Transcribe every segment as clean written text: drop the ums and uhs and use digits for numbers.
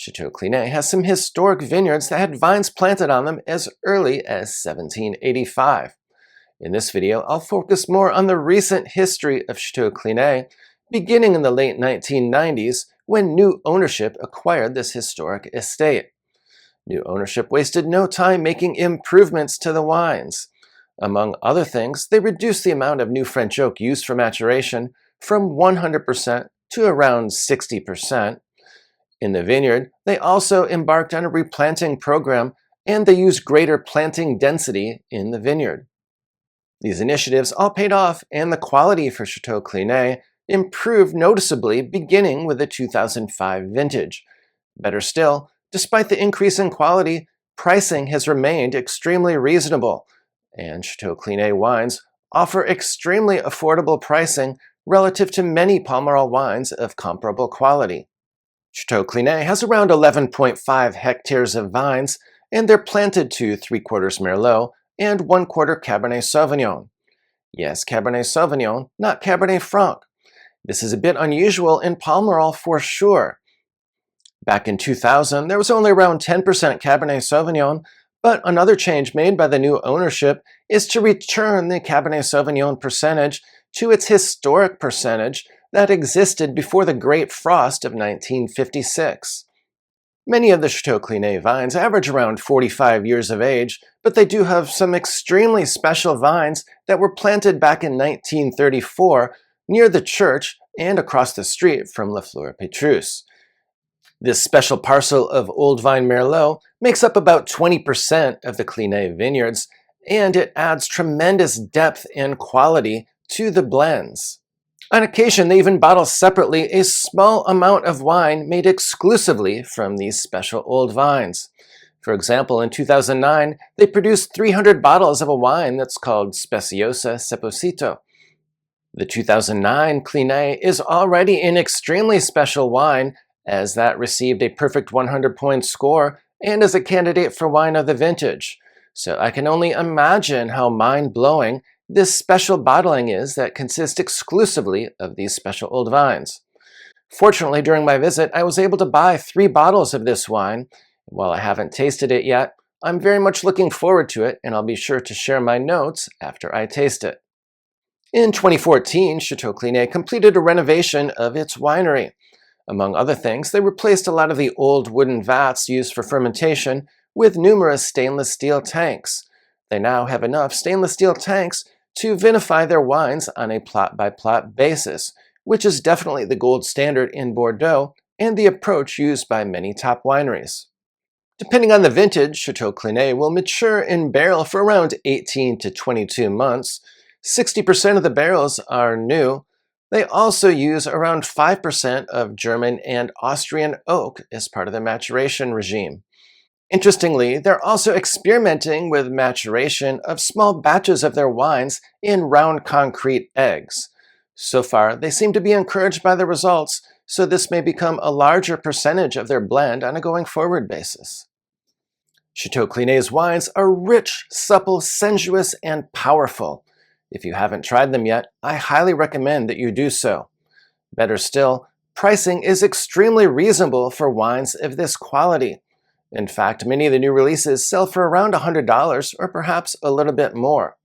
Chateau Clinet has some historic vineyards that had vines planted on them as early as 1785. In this video, I'll focus more on the recent history of Chateau Clinet, beginning in the late 1990s when new ownership acquired this historic estate. New ownership wasted no time making improvements to the wines. Among other things, they reduced the amount of new French oak used for maturation from 100% to around 60%. In the vineyard, they also embarked on a replanting program, and they used greater planting density in the vineyard. These initiatives all paid off, and the quality for Chateau Clinet improved noticeably beginning with the 2005 vintage. Better still, despite the increase in quality, pricing has remained extremely reasonable, and Chateau Clinet wines offer extremely affordable pricing relative to many Pomerol wines of comparable quality. Chateau Clinet has around 11.5 hectares of vines, and they're planted to 3/4 Merlot and 1/4 Cabernet Sauvignon. Yes, Cabernet Sauvignon, not Cabernet Franc. This is a bit unusual in Pomerol for sure. Back in 2000, there was only around 10% Cabernet Sauvignon, but another change made by the new ownership is to return the Cabernet Sauvignon percentage to its historic percentage that existed before the Great Frost of 1956. Many of the Chateau Clinet vines average around 45 years of age, but they do have some extremely special vines that were planted back in 1934 near the church and across the street from La Fleur Petrus. This special parcel of Old Vine Merlot makes up about 20% of the Clinet vineyards, and it adds tremendous depth and quality to the blends. On occasion, they even bottle separately a small amount of wine made exclusively from these special old vines. For example, in 2009, they produced 300 bottles of a wine that's called Speciosa Seposito. The 2009 Clinet is already an extremely special wine, as that received a perfect 100-point score and is a candidate for wine of the vintage. So I can only imagine how mind-blowing this special bottling is that consists exclusively of these special old vines. Fortunately, during my visit, I was able to buy 3 bottles of this wine. While I haven't tasted it yet, I'm very much looking forward to it, and I'll be sure to share my notes after I taste it. In 2014, Chateau Clinet completed a renovation of its winery. Among other things, they replaced a lot of the old wooden vats used for fermentation with numerous stainless steel tanks. They now have enough stainless steel tanks to vinify their wines on a plot-by-plot basis, which is definitely the gold standard in Bordeaux and the approach used by many top wineries. Depending on the vintage, Chateau Clinet will mature in barrel for around 18 to 22 months. 60% of the barrels are new. They also use around 5% of German and Austrian oak as part of the maturation regime. Interestingly, they're also experimenting with maturation of small batches of their wines in round concrete eggs. So far, they seem to be encouraged by the results, so this may become a larger percentage of their blend on a going forward basis. Chateau Clinet's wines are rich, supple, sensuous, and powerful. If you haven't tried them yet, I highly recommend that you do so. Better still, pricing is extremely reasonable for wines of this quality. In fact, many of the new releases sell for around $100 or perhaps a little bit more.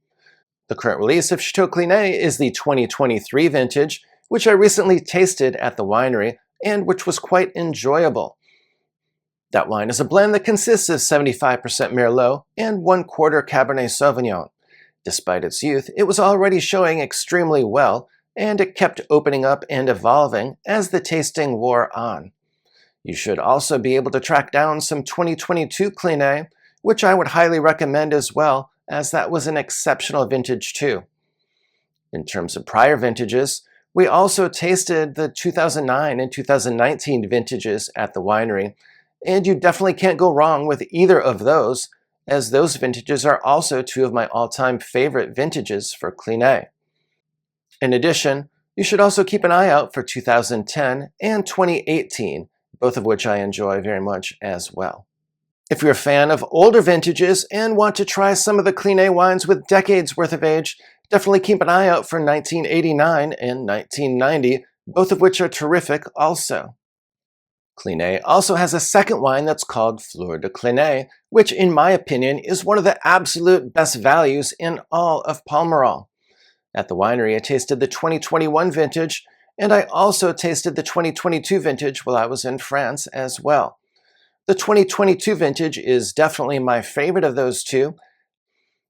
The current release of Chateau Clinet is the 2023 vintage, which I recently tasted at the winery and which was quite enjoyable. That wine is a blend that consists of 75% Merlot and 1/4 Cabernet Sauvignon. Despite its youth, it was already showing extremely well, and it kept opening up and evolving as the tasting wore on. You should also be able to track down some 2022 Clinet, which I would highly recommend as well, as that was an exceptional vintage too. In terms of prior vintages, we also tasted the 2009 and 2019 vintages at the winery, and you definitely can't go wrong with either of those, as those vintages are also 2 of my all-time favorite vintages for Clinet. In addition, you should also keep an eye out for 2010 and 2018, both of which I enjoy very much as well. If you're a fan of older vintages and want to try some of the Clinet wines with decades worth of age, definitely keep an eye out for 1989 and 1990, both of which are terrific also. Clinet also has a second wine that's called Fleur de Clinet, which in my opinion is one of the absolute best values in all of Pomerol. At the winery, I tasted the 2021 vintage, and I also tasted the 2022 vintage while I was in France as well. The 2022 vintage is definitely my favorite of those two.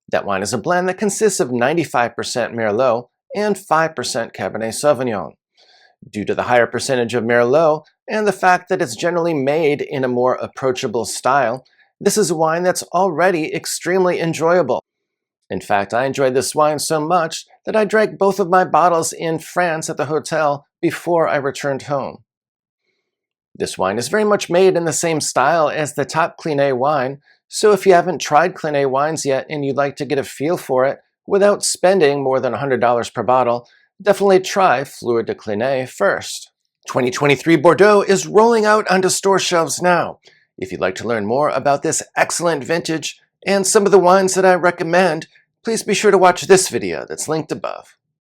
That wine is a blend that consists of 95% Merlot and 5% Cabernet Sauvignon. Due to the higher percentage of Merlot and the fact that it's generally made in a more approachable style, this is a wine that's already extremely enjoyable. In fact, I enjoyed this wine so much that I drank both of my bottles in France at the hotel before I returned home. This wine is very much made in the same style as the top Clinet wine, so if you haven't tried Clinet wines yet and you'd like to get a feel for it without spending more than $100 per bottle, definitely try Fleur de Clinet first. 2023 Bordeaux is rolling out onto store shelves now. If you'd like to learn more about this excellent vintage and some of the wines that I recommend, please be sure to watch this video that's linked above.